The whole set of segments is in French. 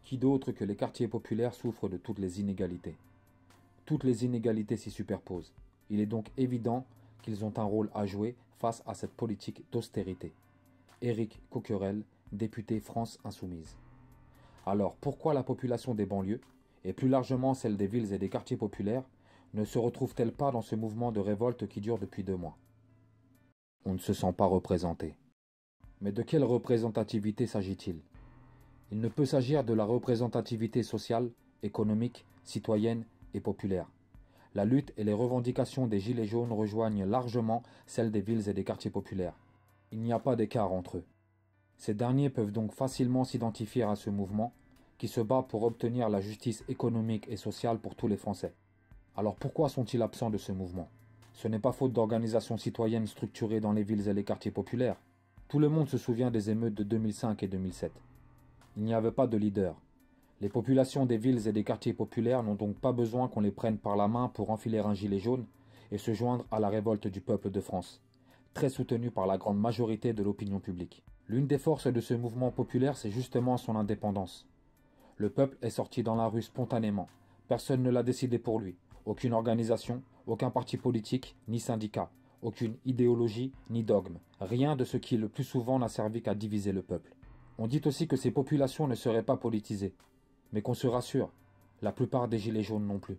Qui d'autre que les quartiers populaires souffrent de toutes les inégalités? Toutes les inégalités s'y superposent. Il est donc évident qu'ils ont un rôle à jouer face à cette politique d'austérité. Éric Coquerel, député France Insoumise. Alors pourquoi la population des banlieues, et plus largement celle des villes et des quartiers populaires, ne se retrouve-t-elle pas dans ce mouvement de révolte qui dure depuis 2 mois? On ne se sent pas représenté. Mais de quelle représentativité s'agit-il? Il ne peut s'agir de la représentativité sociale, économique, citoyenne et populaire. La lutte et les revendications des Gilets jaunes rejoignent largement celles des villes et des quartiers populaires. Il n'y a pas d'écart entre eux. Ces derniers peuvent donc facilement s'identifier à ce mouvement qui se bat pour obtenir la justice économique et sociale pour tous les Français. Alors pourquoi sont-ils absents de ce mouvement? Ce n'est pas faute d'organisations citoyennes structurées dans les villes et les quartiers populaires. Tout le monde se souvient des émeutes de 2005 et 2007. Il n'y avait pas de leader. Les populations des villes et des quartiers populaires n'ont donc pas besoin qu'on les prenne par la main pour enfiler un gilet jaune et se joindre à la révolte du peuple de France, très soutenue par la grande majorité de l'opinion publique. L'une des forces de ce mouvement populaire, c'est justement son indépendance. Le peuple est sorti dans la rue spontanément. Personne ne l'a décidé pour lui. Aucune organisation, aucun parti politique, ni syndicat, aucune idéologie, ni dogme. Rien de ce qui le plus souvent n'a servi qu'à diviser le peuple. On dit aussi que ces populations ne seraient pas politisées. Mais qu'on se rassure, la plupart des gilets jaunes non plus.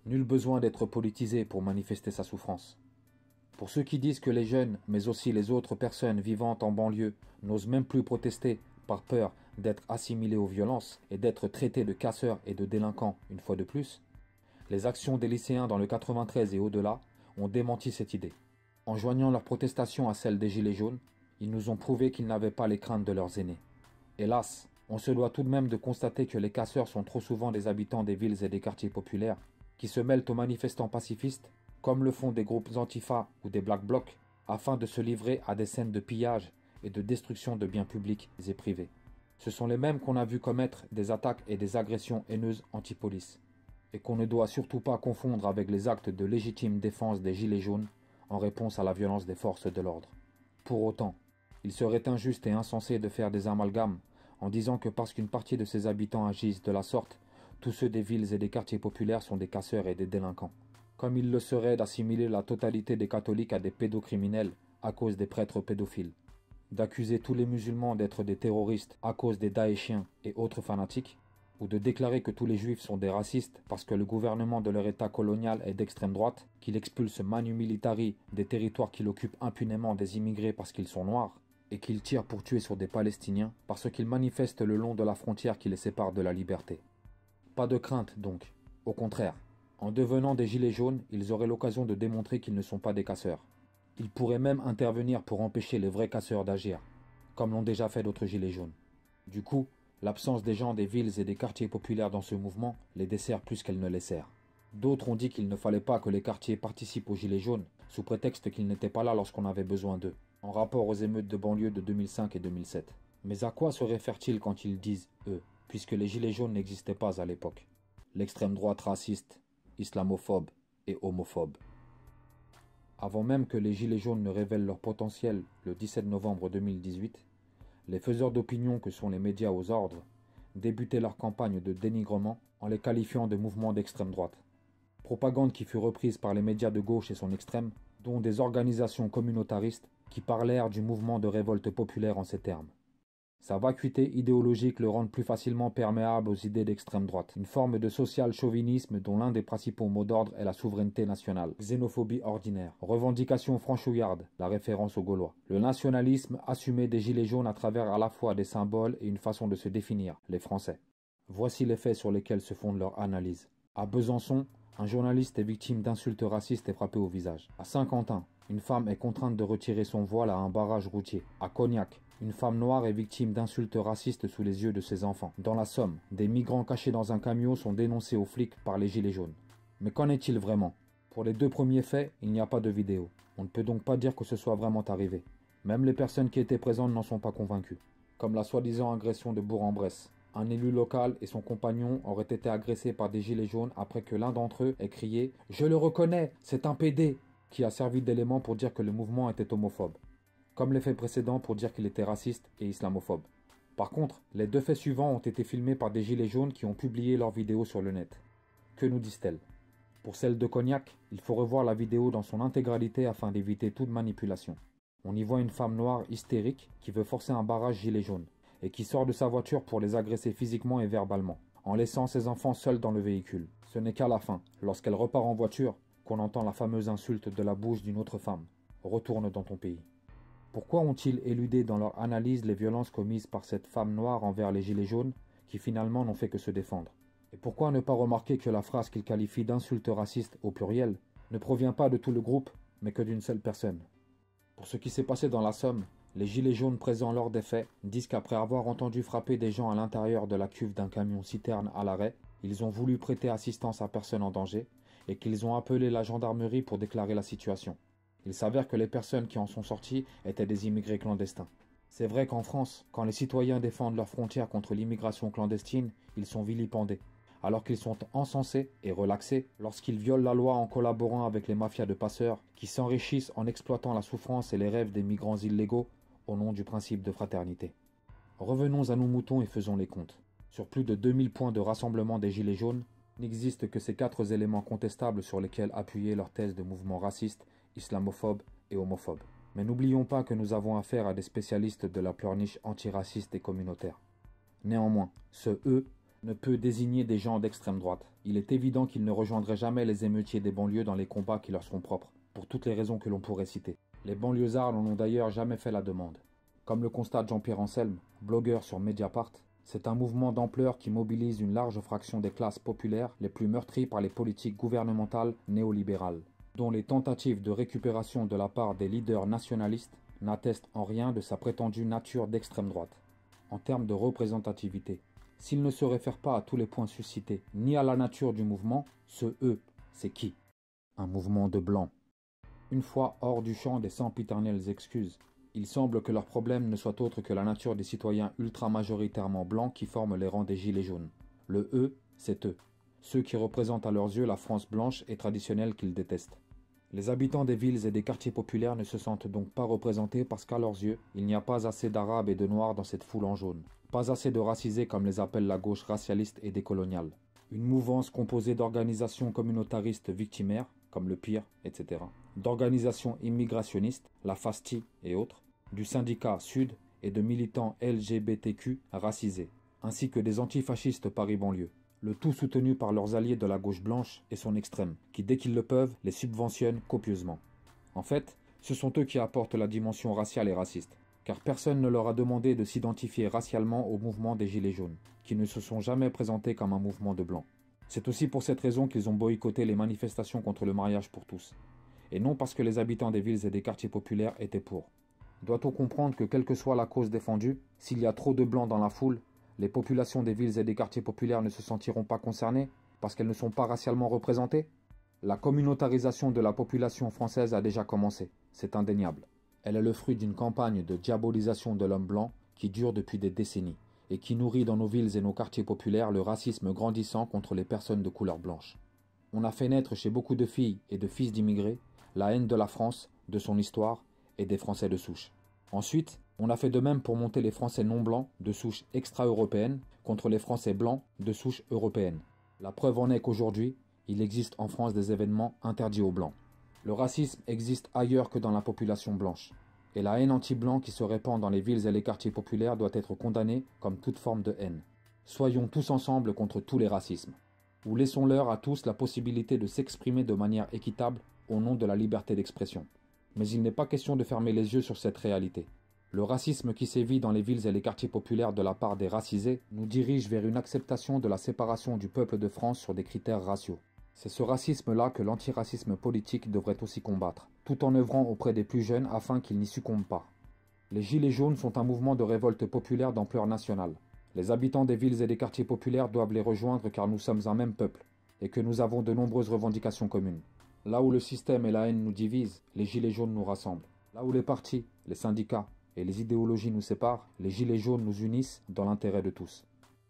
Nul besoin d'être politisé pour manifester sa souffrance. Pour ceux qui disent que les jeunes, mais aussi les autres personnes vivant en banlieue, n'osent même plus protester par peur d'être assimilés aux violences et d'être traités de casseurs et de délinquants une fois de plus, les actions des lycéens dans le 93 et au-delà ont démenti cette idée. En joignant leurs protestations à celles des gilets jaunes, ils nous ont prouvé qu'ils n'avaient pas les craintes de leurs aînés. Hélas, on se doit tout de même de constater que les casseurs sont trop souvent des habitants des villes et des quartiers populaires, qui se mêlent aux manifestants pacifistes, comme le font des groupes Antifa ou des Black Blocs, afin de se livrer à des scènes de pillage et de destruction de biens publics et privés. Ce sont les mêmes qu'on a vu commettre des attaques et des agressions haineuses anti-police, et qu'on ne doit surtout pas confondre avec les actes de légitime défense des gilets jaunes en réponse à la violence des forces de l'ordre. Pour autant, il serait injuste et insensé de faire des amalgames en disant que parce qu'une partie de ses habitants agissent de la sorte, tous ceux des villes et des quartiers populaires sont des casseurs et des délinquants. Comme il le serait d'assimiler la totalité des catholiques à des pédocriminels à cause des prêtres pédophiles, d'accuser tous les musulmans d'être des terroristes à cause des daéchiens et autres fanatiques, ou de déclarer que tous les juifs sont des racistes parce que le gouvernement de leur état colonial est d'extrême droite, qu'il expulse manu militari des territoires qu'il occupe impunément des immigrés parce qu'ils sont noirs, et qu'il tire pour tuer sur des Palestiniens parce qu'ils manifestent le long de la frontière qui les sépare de la liberté. Pas de crainte donc, au contraire. En devenant des gilets jaunes, ils auraient l'occasion de démontrer qu'ils ne sont pas des casseurs. Ils pourraient même intervenir pour empêcher les vrais casseurs d'agir, comme l'ont déjà fait d'autres gilets jaunes. Du coup, l'absence des gens des villes et des quartiers populaires dans ce mouvement les dessert plus qu'elle ne les sert. D'autres ont dit qu'il ne fallait pas que les quartiers participent aux gilets jaunes, sous prétexte qu'ils n'étaient pas là lorsqu'on avait besoin d'eux, en rapport aux émeutes de banlieue de 2005 et 2007. Mais à quoi se réfèrent-ils quand ils disent « eux », puisque les gilets jaunes n'existaient pas à l'époque? L'extrême droite raciste, islamophobe et homophobe. Avant même que les gilets jaunes ne révèlent leur potentiel le 17 novembre 2018, les faiseurs d'opinion que sont les médias aux ordres débutaient leur campagne de dénigrement en les qualifiant de mouvements d'extrême droite. Propagande qui fut reprise par les médias de gauche et son extrême, dont des organisations communautaristes qui parlèrent du mouvement de révolte populaire en ces termes. Sa vacuité idéologique le rend plus facilement perméable aux idées d'extrême droite, une forme de social-chauvinisme dont l'un des principaux mots d'ordre est la souveraineté nationale, xénophobie ordinaire, revendication franchouillarde, la référence aux Gaulois, le nationalisme assumé des gilets jaunes à travers à la fois des symboles et une façon de se définir, les Français. Voici les faits sur lesquels se fonde leur analyse. À Besançon, un journaliste est victime d'insultes racistes et frappé au visage. À Saint-Quentin, une femme est contrainte de retirer son voile à un barrage routier. À Cognac, une femme noire est victime d'insultes racistes sous les yeux de ses enfants. Dans la Somme, des migrants cachés dans un camion sont dénoncés aux flics par les gilets jaunes. Mais qu'en est-il vraiment? Pour les deux premiers faits, il n'y a pas de vidéo. On ne peut donc pas dire que ce soit vraiment arrivé. Même les personnes qui étaient présentes n'en sont pas convaincues. Comme la soi-disant agression de Bourg-en-Bresse. Un élu local et son compagnon auraient été agressés par des gilets jaunes après que l'un d'entre eux ait crié « Je le reconnais, c'est un PD !» qui a servi d'élément pour dire que le mouvement était homophobe, comme les faits précédents pour dire qu'il était raciste et islamophobe. Par contre, les 2 faits suivants ont été filmés par des gilets jaunes qui ont publié leurs vidéos sur le net. Que nous disent-elles? Pour celle de Cognac, il faut revoir la vidéo dans son intégralité afin d'éviter toute manipulation. On y voit une femme noire hystérique qui veut forcer un barrage gilet jaune et qui sort de sa voiture pour les agresser physiquement et verbalement, en laissant ses enfants seuls dans le véhicule. Ce n'est qu'à la fin, lorsqu'elle repart en voiture, qu'on entend la fameuse insulte de la bouche d'une autre femme. Retourne dans ton pays. Pourquoi ont-ils éludé dans leur analyse les violences commises par cette femme noire envers les gilets jaunes qui finalement n'ont fait que se défendre? Et pourquoi ne pas remarquer que la phrase qu'ils qualifient d'insulte raciste au pluriel ne provient pas de tout le groupe, mais que d'une seule personne? Pour ce qui s'est passé dans la Somme, les gilets jaunes présents lors des faits disent qu'après avoir entendu frapper des gens à l'intérieur de la cuve d'un camion-citerne à l'arrêt, ils ont voulu prêter assistance à personne en danger et qu'ils ont appelé la gendarmerie pour déclarer la situation. Il s'avère que les personnes qui en sont sorties étaient des immigrés clandestins. C'est vrai qu'en France, quand les citoyens défendent leurs frontières contre l'immigration clandestine, ils sont vilipendés, alors qu'ils sont encensés et relaxés lorsqu'ils violent la loi en collaborant avec les mafias de passeurs qui s'enrichissent en exploitant la souffrance et les rêves des migrants illégaux au nom du principe de fraternité. Revenons à nos moutons et faisons les comptes. Sur plus de 2000 points de rassemblement des Gilets jaunes, n'existe que ces 4 éléments contestables sur lesquels appuyer leur thèse de mouvement raciste, islamophobe et homophobe. Mais n'oublions pas que nous avons affaire à des spécialistes de la pleurniche antiraciste et communautaire. Néanmoins, ce « eux » ne peut désigner des gens d'extrême droite. Il est évident qu'ils ne rejoindraient jamais les émeutiers des banlieues dans les combats qui leur sont propres, pour toutes les raisons que l'on pourrait citer. Les banlieusards n'en ont d'ailleurs jamais fait la demande. Comme le constate Jean-Pierre Anselme, blogueur sur Mediapart, c'est un mouvement d'ampleur qui mobilise une large fraction des classes populaires les plus meurtries par les politiques gouvernementales néolibérales, dont les tentatives de récupération de la part des leaders nationalistes n'attestent en rien de sa prétendue nature d'extrême droite. En termes de représentativité, s'il ne se réfère pas à tous les points suscités, ni à la nature du mouvement, ce « eux », c'est qui? Un mouvement de blancs. Une fois hors du champ des sempiternelles excuses, il semble que leur problème ne soit autre que la nature des citoyens ultra-majoritairement blancs qui forment les rangs des gilets jaunes. Le « eux », c'est eux, ceux qui représentent à leurs yeux la France blanche et traditionnelle qu'ils détestent. Les habitants des villes et des quartiers populaires ne se sentent donc pas représentés parce qu'à leurs yeux, il n'y a pas assez d'arabes et de noirs dans cette foule en jaune. Pas assez de racisés comme les appelle la gauche racialiste et décoloniale. Une mouvance composée d'organisations communautaristes victimaires, comme le PIR, etc. D'organisations immigrationnistes, la FASTI et autres, du syndicat Sud et de militants LGBTQ racisés, ainsi que des antifascistes Paris-Banlieue. Le tout soutenu par leurs alliés de la gauche blanche et son extrême, qui dès qu'ils le peuvent, les subventionnent copieusement. En fait, ce sont eux qui apportent la dimension raciale et raciste, car personne ne leur a demandé de s'identifier racialement au mouvement des Gilets jaunes, qui ne se sont jamais présentés comme un mouvement de blancs. C'est aussi pour cette raison qu'ils ont boycotté les manifestations contre le mariage pour tous, et non parce que les habitants des villes et des quartiers populaires étaient pour. Doit-on comprendre que quelle que soit la cause défendue, s'il y a trop de blancs dans la foule, les populations des villes et des quartiers populaires ne se sentiront pas concernées parce qu'elles ne sont pas racialement représentées? La communautarisation de la population française a déjà commencé, c'est indéniable. Elle est le fruit d'une campagne de diabolisation de l'homme blanc qui dure depuis des décennies et qui nourrit dans nos villes et nos quartiers populaires le racisme grandissant contre les personnes de couleur blanche. On a fait naître chez beaucoup de filles et de fils d'immigrés la haine de la France, de son histoire et des Français de souche. Ensuite, on a fait de même pour monter les Français non blancs de souche extra-européenne contre les Français blancs de souche européenne. La preuve en est qu'aujourd'hui, il existe en France des événements interdits aux blancs. Le racisme existe ailleurs que dans la population blanche. Et la haine anti-blanc qui se répand dans les villes et les quartiers populaires doit être condamnée comme toute forme de haine. Soyons tous ensemble contre tous les racismes. Ou laissons-leur à tous la possibilité de s'exprimer de manière équitable au nom de la liberté d'expression. Mais il n'est pas question de fermer les yeux sur cette réalité. Le racisme qui sévit dans les villes et les quartiers populaires de la part des racisés nous dirige vers une acceptation de la séparation du peuple de France sur des critères raciaux. C'est ce racisme-là que l'antiracisme politique devrait aussi combattre, tout en œuvrant auprès des plus jeunes afin qu'ils n'y succombent pas. Les Gilets jaunes sont un mouvement de révolte populaire d'ampleur nationale. Les habitants des villes et des quartiers populaires doivent les rejoindre car nous sommes un même peuple, et que nous avons de nombreuses revendications communes. Là où le système et la haine nous divisent, les Gilets jaunes nous rassemblent. Là où les partis, les syndicats et les idéologies nous séparent, les Gilets jaunes nous unissent dans l'intérêt de tous.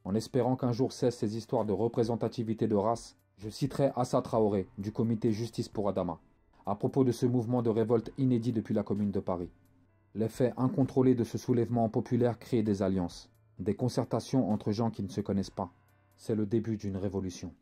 En espérant qu'un jour cessent ces histoires de représentativité de race, je citerai Assa Traoré, du comité Justice pour Adama, à propos de ce mouvement de révolte inédit depuis la Commune de Paris. L'effet incontrôlé de ce soulèvement populaire crée des alliances. Des concertations entre gens qui ne se connaissent pas. C'est le début d'une révolution.